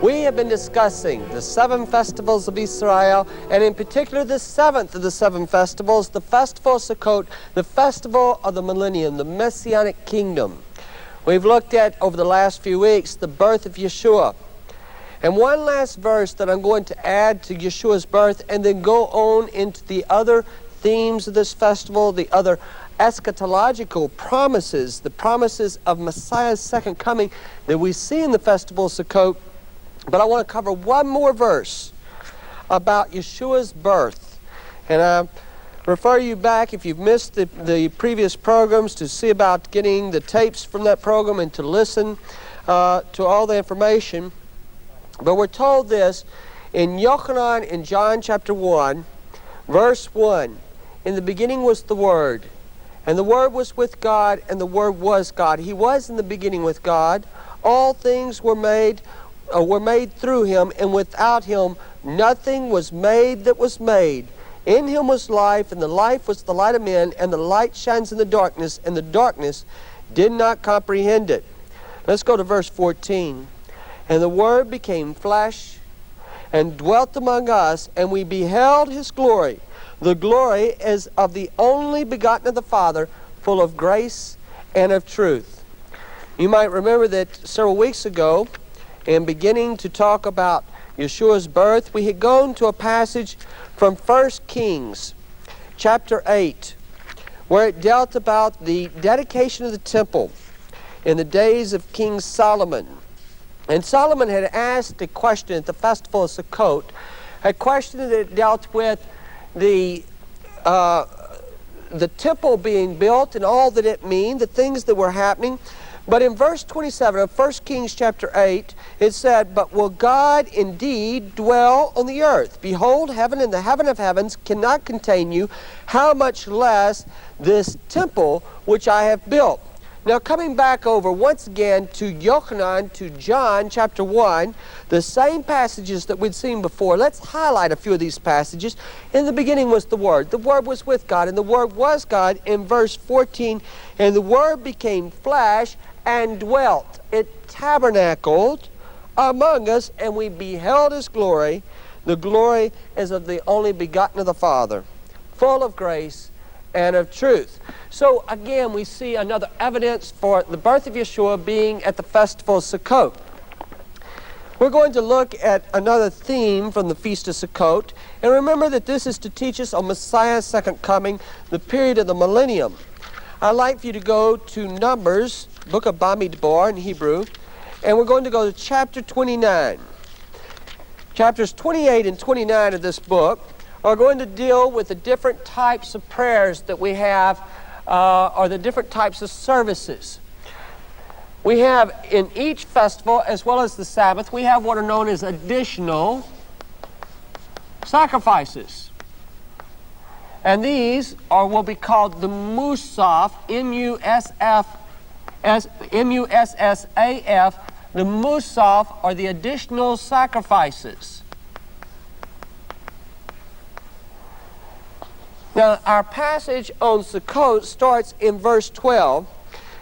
We have been discussing the 7 festivals of Israel, and in particular the 7th of the 7 festivals, the festival of Sukkot, the festival of the millennium, the Messianic kingdom. We've looked at, over the last few weeks, the birth of Yeshua. And one last verse that I'm going to add to Yeshua's birth, and then go on into the other themes of this festival, the other eschatological promises, the promises of Messiah's second coming that we see in the festival of Sukkot. But I want to cover one more verse about Yeshua's birth. And I refer you back, if you've missed the previous programs, to see about getting the tapes from that program and to listen to all the information. But we're told this in Yochanan in John chapter 1, verse 1. In the beginning was the Word, and the Word was with God, and the Word was God. He was in the beginning with God. All things were made through Him, and without Him nothing was made that was made. In Him was life, and the life was the light of men, and the light shines in the darkness, and the darkness did not comprehend it. Let's go to verse 14. And the Word became flesh and dwelt among us, and we beheld His glory. The glory is of the only begotten of the Father, full of grace and of truth. You might remember that several weeks ago, in beginning to talk about Yeshua's birth, we had gone to a passage from 1 Kings chapter 8, where it dealt about the dedication of the temple in the days of King Solomon. And Solomon had asked a question at the festival of Sukkot, a question that dealt with the temple being built and all that it means, the things that were happening. But in verse 27 of 1 Kings chapter 8, it said, "But will God indeed dwell on the earth? Behold, heaven and the heaven of heavens cannot contain you, how much less this temple which I have built." Now, coming back over once again to Yochanan, to John chapter 1, the same passages that we'd seen before. Let's highlight a few of these passages. In the beginning was the Word. The Word was with God, and the Word was God. In verse 14, and the Word became flesh and dwelt. It tabernacled among us, and we beheld His glory. The glory is of the only begotten of the Father, full of grace and of truth. So again, we see another evidence for the birth of Yeshua being at the festival of Sukkot. We're going to look at another theme from the Feast of Sukkot. And remember that this is to teach us on Messiah's second coming, the period of the millennium. I'd like for you to go to Numbers, book of Bamidbar in Hebrew, and we're going to go to chapter 29. Chapters 28 and 29 of this book are going to deal with the different types of prayers that we have, or the different types of services. We have in each festival, as well as the Sabbath, we have what are known as additional sacrifices. And these will be called the Musaf, M-U-S-S-A-F. The Musaf are the additional sacrifices. Now, our passage on Sukkot starts in verse 12.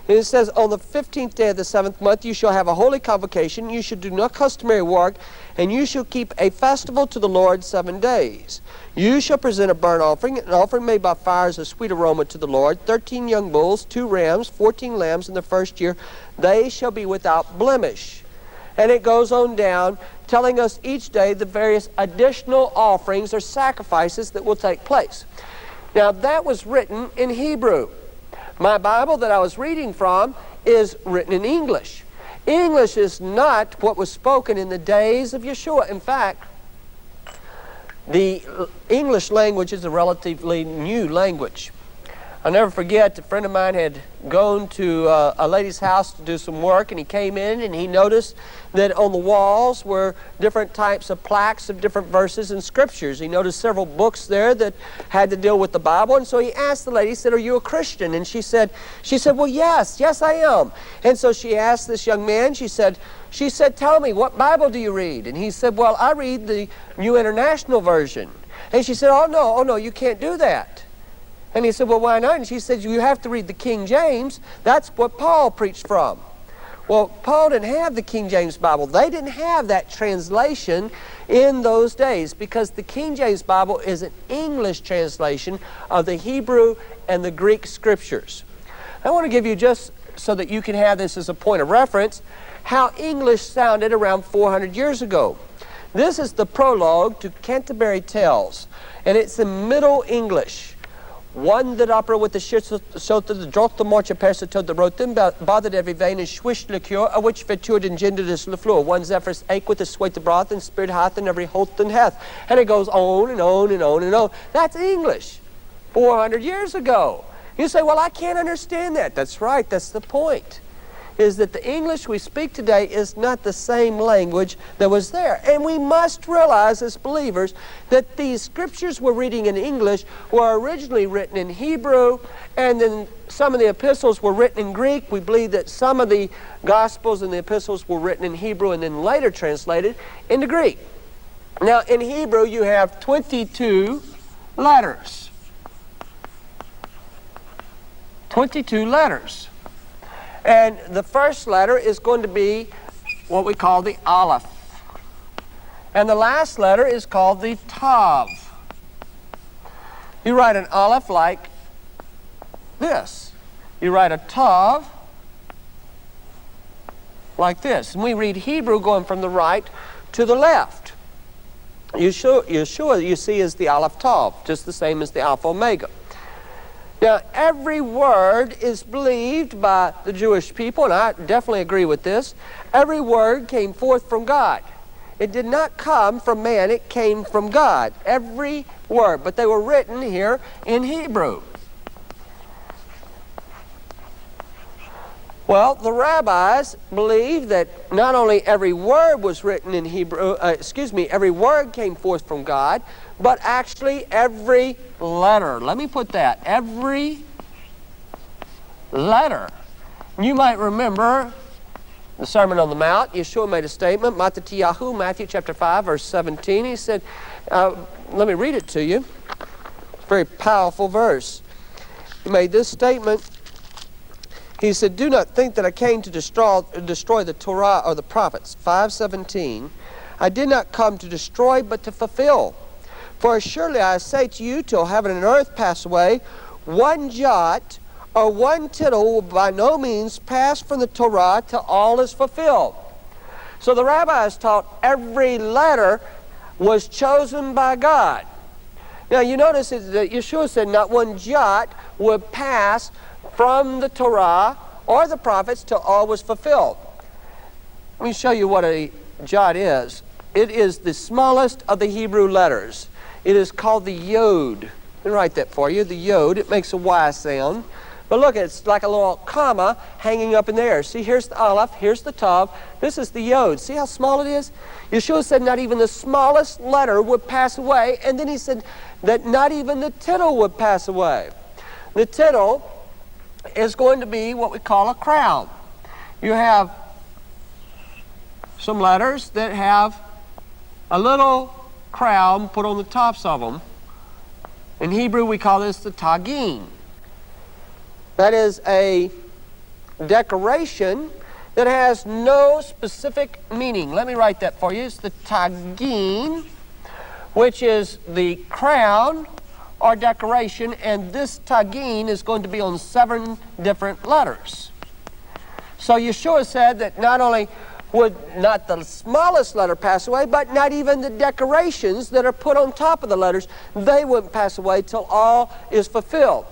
And it says, "On the 15th day of the 7th month you shall have a holy convocation. You shall do no customary work, and you shall keep a festival to the Lord 7 days. You shall present a burnt offering, an offering made by fire as a sweet aroma to the Lord, 13 young bulls, 2 rams, 14 lambs in the first year. They shall be without blemish." And it goes on down, telling us each day the various additional offerings or sacrifices that will take place. Now, that was written in Hebrew. My Bible that I was reading from is written in English. English is not what was spoken in the days of Yeshua. In fact, the English language is a relatively new language. I'll never forget, a friend of mine had gone to a lady's house to do some work, and he came in and he noticed that on the walls were different types of plaques of different verses and scriptures. He noticed several books there that had to deal with the Bible, and so he asked the lady, he said, "Are you a Christian?" And she said, "Well, yes I am." And so she asked this young man, she said, "Tell me, what Bible do you read?" And he said, "Well, I read the New International Version." And she said, oh no, you can't do that." And he said, "Well, why not?" And she said, "You have to read the King James. That's what Paul preached from." Well, Paul didn't have the King James Bible. They didn't have that translation in those days because the King James Bible is an English translation of the Hebrew and the Greek scriptures. I want to give you, just so that you can have this as a point of reference, how English sounded around 400 years ago. This is the prologue to Canterbury Tales, and it's in Middle English. One that opera with the shilter, the drott, the march, a persitod, the rotem, bothered every vein, and swished liqueur, a which fetured engendered is lefleur. One zephyrs ache with the sweat the broth, and spirit hath, and every holt and hath. And it goes on and on and on and on. That's English 400 years ago. You say, well, I can't understand that. That's right, that's the point. Is that the English we speak today is not the same language that was there. And we must realize as believers that these scriptures we're reading in English were originally written in Hebrew, and then some of the epistles were written in Greek. We believe that some of the Gospels and the epistles were written in Hebrew and then later translated into Greek. Now in Hebrew you have 22 letters. 22 letters. And the first letter is going to be what we call the Aleph. And the last letter is called the Tav. You write an Aleph like this. You write a Tav like this. And we read Hebrew going from the right to the left. Yeshua, you see, is the Aleph Tav, just the same as the Alpha Omega. Now, every word is believed by the Jewish people, and I definitely agree with this. Every word came forth from God. It did not come from man, it came from God. Every word. But they were written here in Hebrew. Well, the rabbis believed that not only every word was written in Hebrew, every word came forth from God, but actually every letter. Let me put that. Every letter. You might remember the Sermon on the Mount. Yeshua made a statement, Matthew chapter 5, verse 17. He said, let me read it to you. It's a very powerful verse. He made this statement. He said, do not think that I came to destroy the Torah or the prophets. 5:17. I did not come to destroy, but to fulfill. For surely I say to you, till heaven and earth pass away, one jot or one tittle will by no means pass from the Torah till all is fulfilled. So the rabbis taught every letter was chosen by God. Now you notice that Yeshua said not one jot would pass from the Torah or the prophets till all was fulfilled. Let me show you what a jot is. It is the smallest of the Hebrew letters. It is called the yod. Let me write that for you, the yod. It makes a Y sound. But look, it's like a little comma hanging up in there. See, here's the Aleph, here's the Tav. This is the yod. See how small it is? Yeshua said not even the smallest letter would pass away, and then he said that not even the tittle would pass away. The tittle is going to be what we call a crown. You have some letters that have a little crown put on the tops of them. In Hebrew we call this the tagin. That is a decoration that has no specific meaning. Let me write that for you. It's the tagin, which is the crown or decoration, and this tagin is going to be on 7 different letters. So Yeshua said that not only would not the smallest letter pass away, but not even the decorations that are put on top of the letters, they wouldn't pass away till all is fulfilled.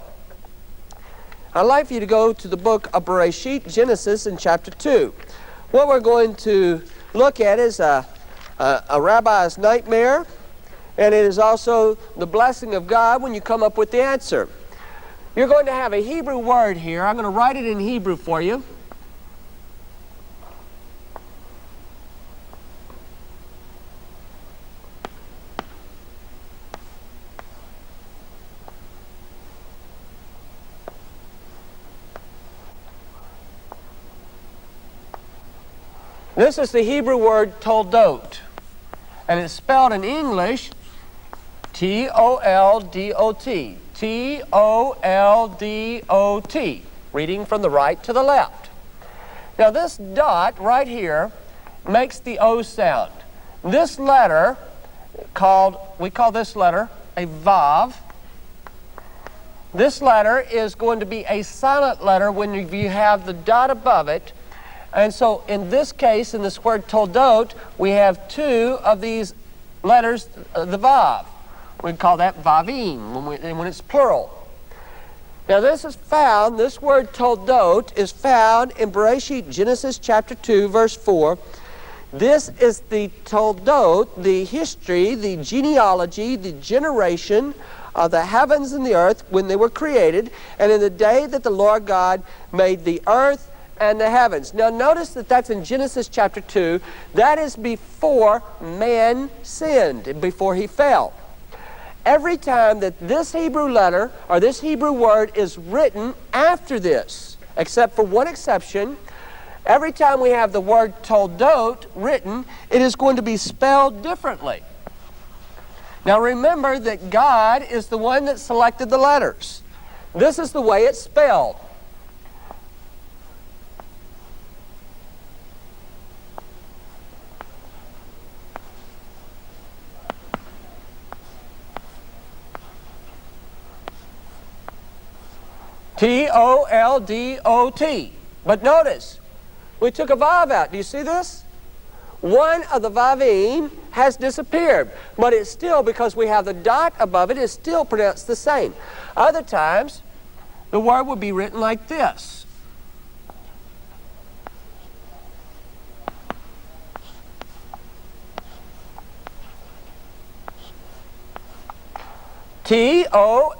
I'd like for you to go to the book of Bereshit, Genesis, in chapter 2. What we're going to look at is a rabbi's nightmare, and it is also the blessing of God when you come up with the answer. You're going to have a Hebrew word here. I'm going to write it in Hebrew for you. This is the Hebrew word toldot, and it's spelled in English T-O-L-D-O-T. T-O-L-D-O-T, reading from the right to the left. Now this dot right here makes the O sound. This letter, we call this letter a vav. This letter is going to be a silent letter when you have the dot above it. And so in this case, in this word toldot, we have two of these letters, the vav. We call that vavim when it's plural. Now this word toldot is found in Bereshit, Genesis chapter 2, verse 4. This is the toldot, the history, the genealogy, the generation of the heavens and the earth when they were created, and in the day that the Lord God made the earth and the heavens. Now notice that that's in Genesis chapter 2. That is before man sinned, before he fell. Every time that this Hebrew letter or this Hebrew word is written after this, except for one exception, every time we have the word toldot written, it is going to be spelled differently. Now remember that God is the one that selected the letters. This is the way it's spelled. Toldot. But notice, we took a vav out. Do you see this? One of the vavim has disappeared, but it's still, because we have the dot above it, it's still pronounced the same. Other times, the word would be written like this. Toldot.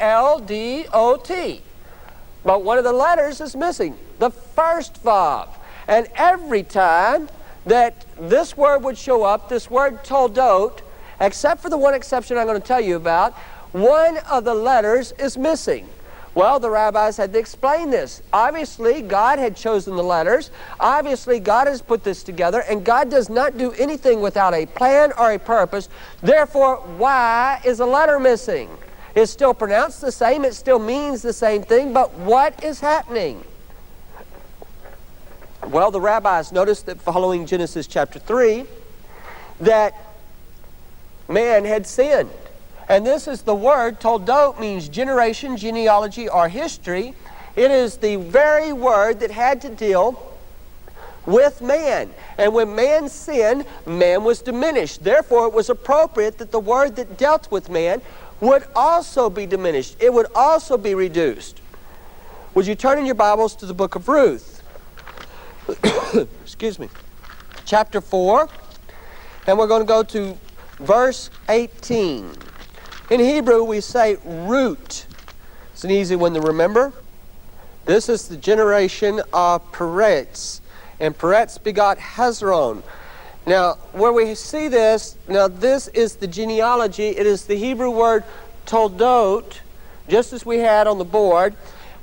But one of the letters is missing, the first vav. And every time that this word would show up, this word toldot, except for the one exception I'm going to tell you about, one of the letters is missing. Well, the rabbis had to explain this. Obviously, God had chosen the letters. Obviously, God has put this together, and God does not do anything without a plan or a purpose. Therefore, why is a letter missing? It's still pronounced the same, it still means the same thing, but what is happening? Well, the rabbis noticed that following Genesis chapter 3, that man had sinned. And this is the word, toldot means generation, genealogy, or history. It is the very word that had to deal with man. And when man sinned, man was diminished. Therefore, it was appropriate that the word that dealt with man would also be diminished. It would also be reduced. Would you turn in your Bibles to the book of Ruth? Excuse me. Chapter 4. And we're going to go to verse 18. In Hebrew, we say root. It's an easy one to remember. This is the generation of Peretz. And Peretz begot Hezron. Now, where we see this, now this is the genealogy. It is the Hebrew word toldot, just as we had on the board,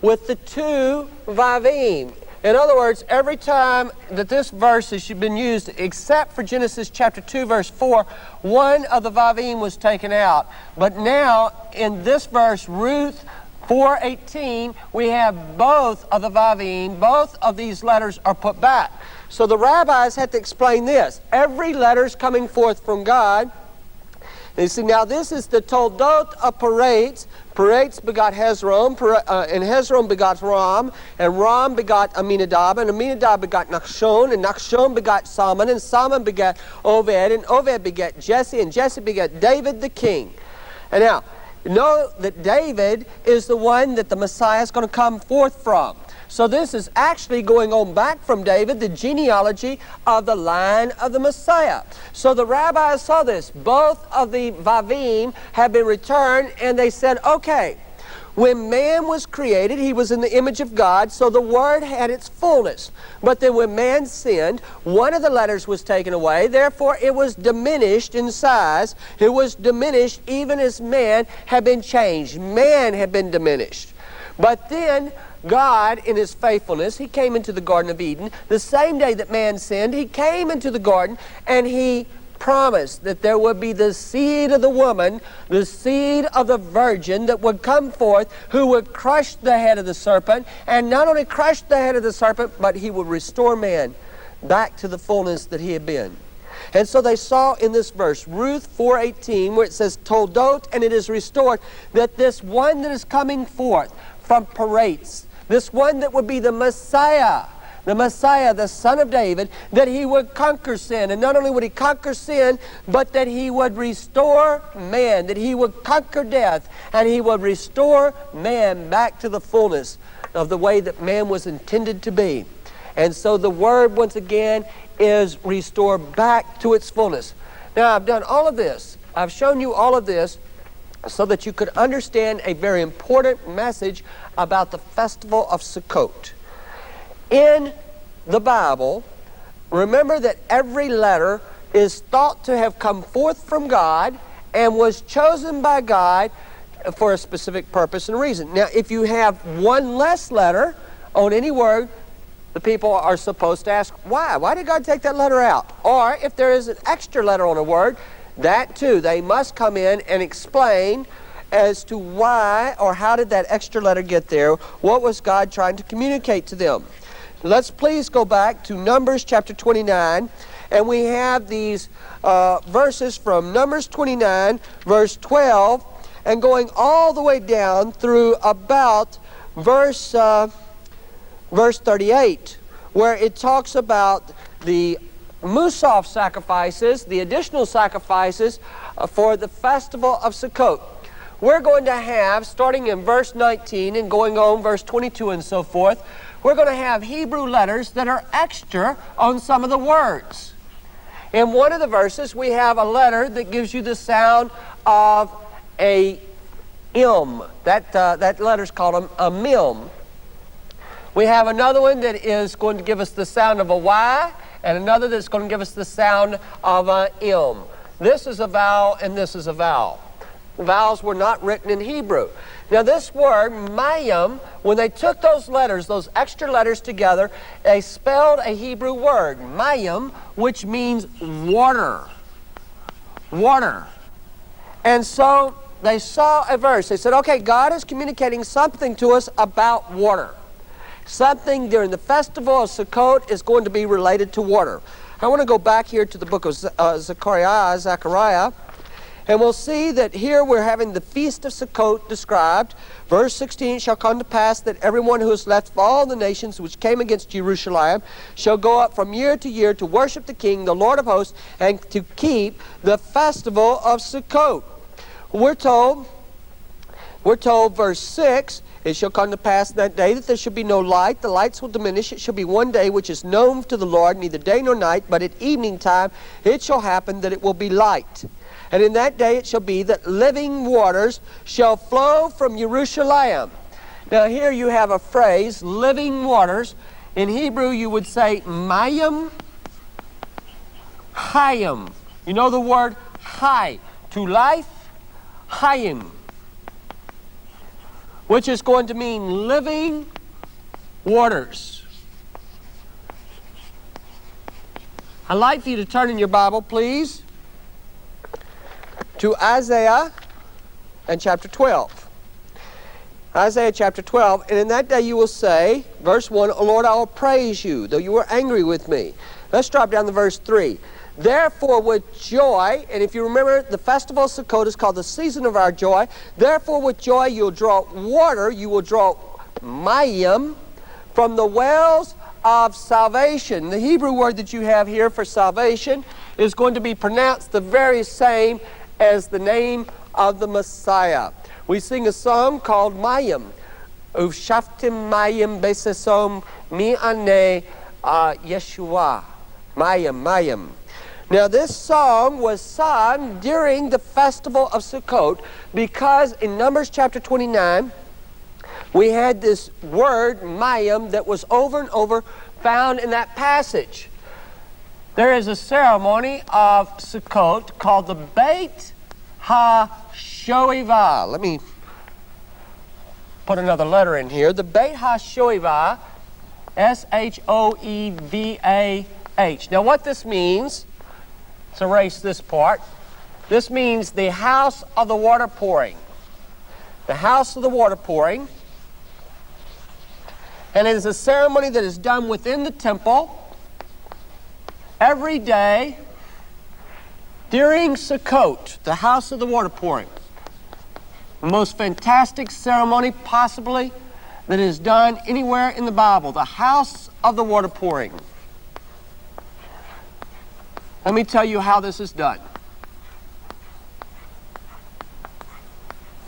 with the two vavim. In other words, every time that this verse has been used, except for Genesis chapter 2, verse 4, one of the vavim was taken out. But now, in this verse, Ruth 4:18, we have both of the vavim, both of these letters are put back. So the rabbis had to explain this. Every letter is coming forth from God. And you see, now this is the toldot of Peretz. Peretz begot Hezron, and Hezron begot Ram, and Ram begot Aminadab, and Aminadab begot Nachshon, and Nachshon begot Salmon, and Salmon begot Oved, and Oved begot Jesse, and Jesse begot David the king. And now, know that David is the one that the Messiah is going to come forth from. So this is actually going on back from David, the genealogy of the line of the Messiah. So the rabbis saw this. Both of the vavim have been returned, and they said, okay, when man was created, he was in the image of God, so the word had its fullness. But then when man sinned, one of the letters was taken away. Therefore, it was diminished in size. It was diminished even as man had been changed. Man had been diminished. But then God, in His faithfulness, He came into the Garden of Eden. The same day that man sinned, He came into the garden and He promised that there would be the seed of the woman, the seed of the virgin that would come forth, who would crush the head of the serpent, and not only crush the head of the serpent, but he would restore man back to the fullness that he had been. And so they saw in this verse, Ruth 4:18, where it says, toldot, and it is restored, that this one that is coming forth from Peretz, this one that would be the Messiah, the Son of David, that he would conquer sin. And not only would he conquer sin, but that he would restore man, that he would conquer death, and he would restore man back to the fullness of the way that man was intended to be. And so the Word, once again, is restored back to its fullness. Now, I've done all of this. I've shown you all of this so that you could understand a very important message about the festival of Sukkot. In the Bible, remember that every letter is thought to have come forth from God and was chosen by God for a specific purpose and reason. Now, if you have one less letter on any word, the people are supposed to ask, why? Why did God take that letter out? Or if there is an extra letter on a word, that too, they must come in and explain as to why or how did that extra letter get there. What was God trying to communicate to them? Let's please go back to Numbers chapter 29, and we have these verses from Numbers 29, verse 12, and going all the way down through about verse 38, where it talks about the Musaf sacrifices, the additional sacrifices for the festival of Sukkot. We're going to have, starting in verse 19 and going on verse 22 and so forth, we're going to have Hebrew letters that are extra on some of the words. In one of the verses, we have a letter that gives you the sound of a im. That letter's called a mim. We have another one that is going to give us the sound of a Y, and another that's going to give us the sound of a im. This is a vowel, and this is a vowel. Vowels were not written in Hebrew. Now this word, mayim, when they took those letters, those extra letters together, they spelled a Hebrew word, mayim, which means water. Water. And so they saw a verse. They said, okay, God is communicating something to us about water. Something during the festival of Sukkot is going to be related to water. I want to go back here to the book of Zechariah, and we'll see that here we're having the feast of Sukkot described. Verse 16, it shall come to pass that everyone who is left of all the nations which came against Jerusalem shall go up from year to year to worship the King, the Lord of hosts, and to keep the festival of Sukkot. We're told, verse 6, it shall come to pass that day that there shall be no light. The lights will diminish. It shall be one day which is known to the Lord, neither day nor night, but at evening time it shall happen that it will be light. And in that day it shall be that living waters shall flow from Jerusalem. Now here you have a phrase, living waters. In Hebrew you would say mayim, hayim. You know the word hay, to life, hayim, which is going to mean living waters. I'd like for you to turn in your Bible, please, to Isaiah and chapter 12. Isaiah chapter 12, and in that day you will say, verse 1, O Lord, I will praise you, though you were angry with me. Let's drop down to verse 3. Therefore with joy, and if you remember, the festival of Sukkot is called the season of our joy. Therefore with joy you'll draw water, you will draw mayim, from the wells of salvation. The Hebrew word that you have here for salvation is going to be pronounced the very same as the name of the Messiah. We sing a song called Mayim. Uvshaftim Mayim Besesom Mi'ane Yeshua. Mayim. Now this song was sung during the festival of Sukkot because in Numbers chapter 29 we had this word mayim that was over and over found in that passage. There is a ceremony of Sukkot called the Beit HaShoevah. Let me put another letter in here. The Beit HaShoevah, S-H-O-E-V-A-H. Now what this means Let's erase this part. This means the house of the water pouring. The house of the water pouring. And it is a ceremony that is done within the temple every day during Sukkot, the house of the water pouring. The most fantastic ceremony possibly that is done anywhere in the Bible, the house of the water pouring. Let me tell you how this is done.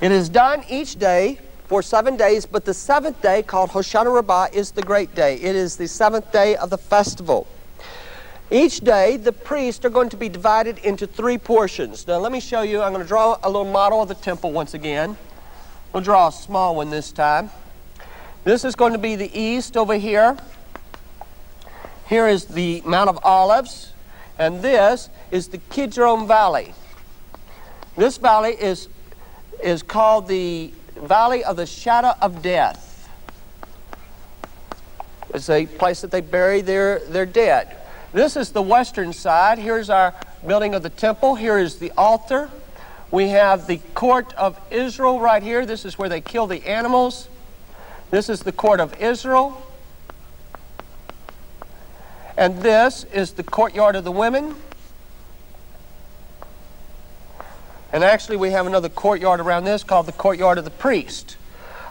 It is done each day for 7 days, but the seventh day, called Hoshana Rabbah, is the great day. It is the seventh day of the festival. Each day, the priests are going to be divided into 3 portions. Now, let me show you. I'm going to draw a little model of the temple once again. We'll draw a small one this time. This is going to be the east over here. Here is the Mount of Olives, and this is the Kidron Valley. This valley is called the Valley of the Shadow of Death. It's a place that they bury their dead. This is the western side. Here's our building of the temple. Here is the altar. We have the court of Israel right here. This is where they kill the animals. This is the court of Israel. And this is the courtyard of the women. And actually we have another courtyard around this called the courtyard of the priest.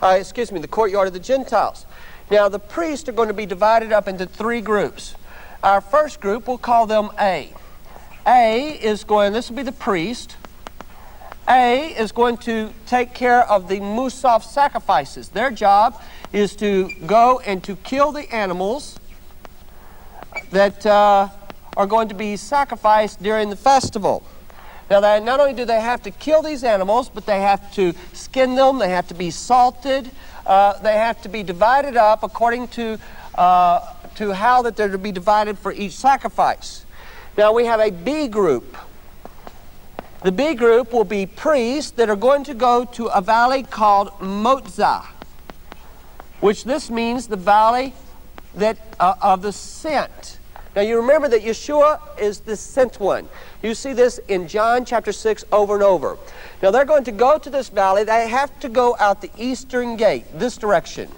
The courtyard of the Gentiles. Now the priests are going to be divided up into 3 groups. Our first group, we'll call them A. This will be the priest. A is going to take care of the Musaf sacrifices. Their job is to go and to kill the animals that are going to be sacrificed during the festival. Now, not only do they have to kill these animals, but they have to skin them, they have to be salted, they have to be divided up according to how that they're to be divided for each sacrifice. Now, we have a B group. The B group will be priests that are going to go to a valley called Motzah, which this means the valley of the sent. Now you remember that Yeshua is the sent one. You see this in John chapter 6 over and over. Now they're going to go to this valley. They have to go out the eastern gate, this direction.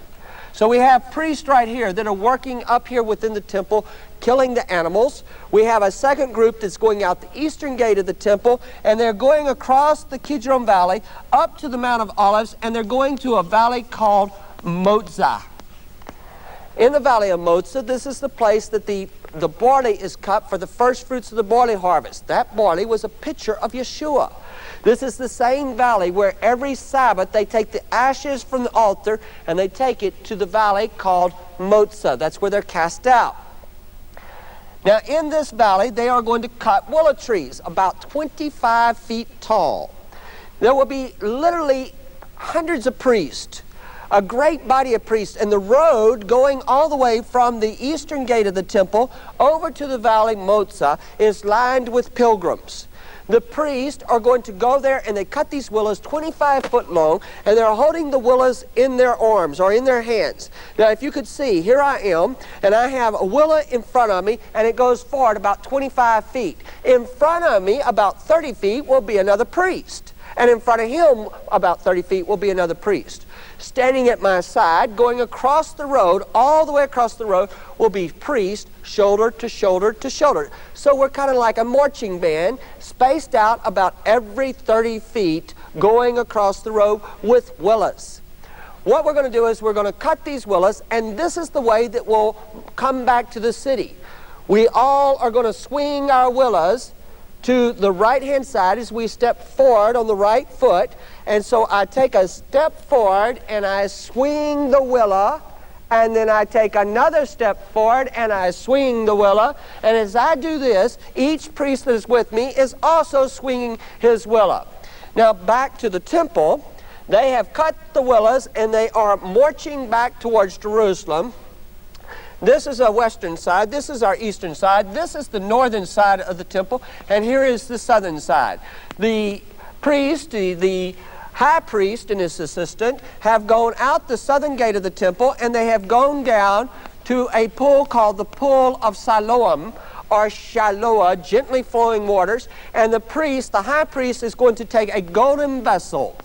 So we have priests right here that are working up here within the temple, killing the animals. We have a second group that's going out the eastern gate of the temple, and they're going across the Kidron Valley up to the Mount of Olives, and they're going to a valley called Motzah. In the valley of Motzah, this is the place that the barley is cut for the first fruits of the barley harvest. That barley was a picture of Yeshua. This is the same valley where every Sabbath they take the ashes from the altar and they take it to the valley called Motzah. That's where they're cast out. Now in this valley they are going to cut willow trees about 25 feet tall. There will be literally hundreds of priests, a great body of priests, and the road going all the way from the eastern gate of the temple over to the valley Motzah is lined with pilgrims. The priests are going to go there and they cut these willows 25 foot long, and they're holding the willows in their arms or in their hands. Now if you could see, here I am, and I have a willow in front of me, and it goes forward about 25 feet. In front of me, about 30 feet, will be another priest. And in front of him, about 30 feet, will be another priest. Standing at my side, going across the road, all the way across the road, will be priests, shoulder to shoulder to shoulder. So we're kind of like a marching band, spaced out about every 30 feet, going across the road with willows. What we're going to do is we're going to cut these willows, and this is the way that we'll come back to the city. We all are going to swing our willows to the right-hand side as we step forward on the right foot. And so I take a step forward and I swing the willow, and then I take another step forward and I swing the willow. And as I do this, each priest that is with me is also swinging his willow. Now back to the temple, they have cut the willows and they are marching back towards Jerusalem. This is our western side. This is our eastern side. This is the northern side of the temple, and here is the southern side. The priest, the high priest and his assistant have gone out the southern gate of the temple, and they have gone down to a pool called the Pool of Siloam or shaloah, gently flowing waters. And the priest, the high priest, is going to take a golden vessel.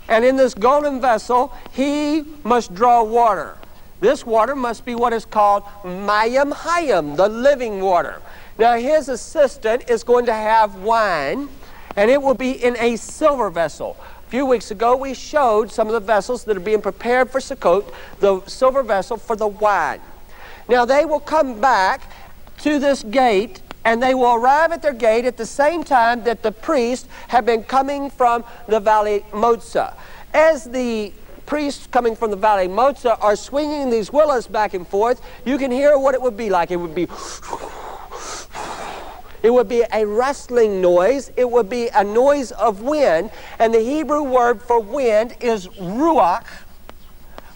And in this golden vessel, he must draw water. This water must be what is called mayim hayim, the living water. Now his assistant is going to have wine, and it will be in a silver vessel. A few weeks ago we showed some of the vessels that are being prepared for Sukkot, the silver vessel for the wine. Now they will come back to this gate, and they will arrive at their gate at the same time that the priests have been coming from the Valley Motza. As the priests coming from the Valley Motza are swinging these willows back and forth, you can hear what it would be like. It would be a rustling noise. It would be a noise of wind. And the Hebrew word for wind is ruach,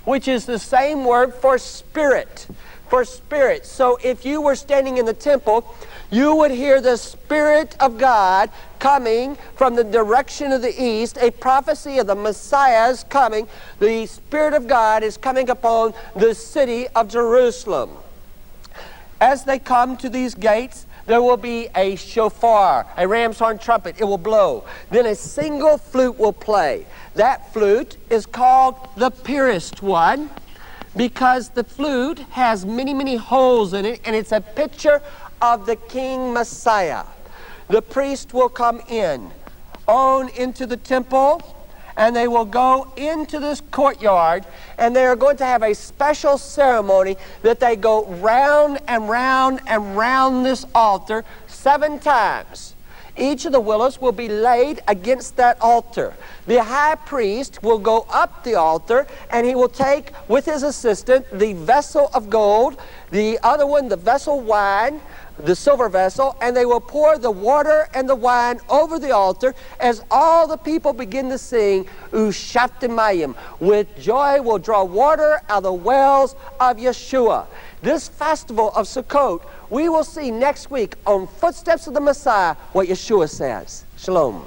which is the same word for spirit. For spirit. So if you were standing in the temple, you would hear the Spirit of God coming from the direction of the east, a prophecy of the Messiah's coming. The Spirit of God is coming upon the city of Jerusalem. As they come to these gates, there will be a shofar, a ram's horn trumpet. It will blow. Then a single flute will play. That flute is called the purest one, because the flute has many, many holes in it, and it's a picture of the King Messiah. The priest will come on into the temple, and they will go into this courtyard, and they are going to have a special ceremony that they go round and round and round this altar 7 times. Each of the willows will be laid against that altar. The high priest will go up the altar, and he will take with his assistant the vessel of gold, the other one the vessel wine, the silver vessel, and they will pour the water and the wine over the altar as all the people begin to sing Ushattemayim. With joy will draw water out of the wells of Yeshua. This festival of Sukkot, we will see next week on Footsteps of the Messiah what Yeshua says. Shalom.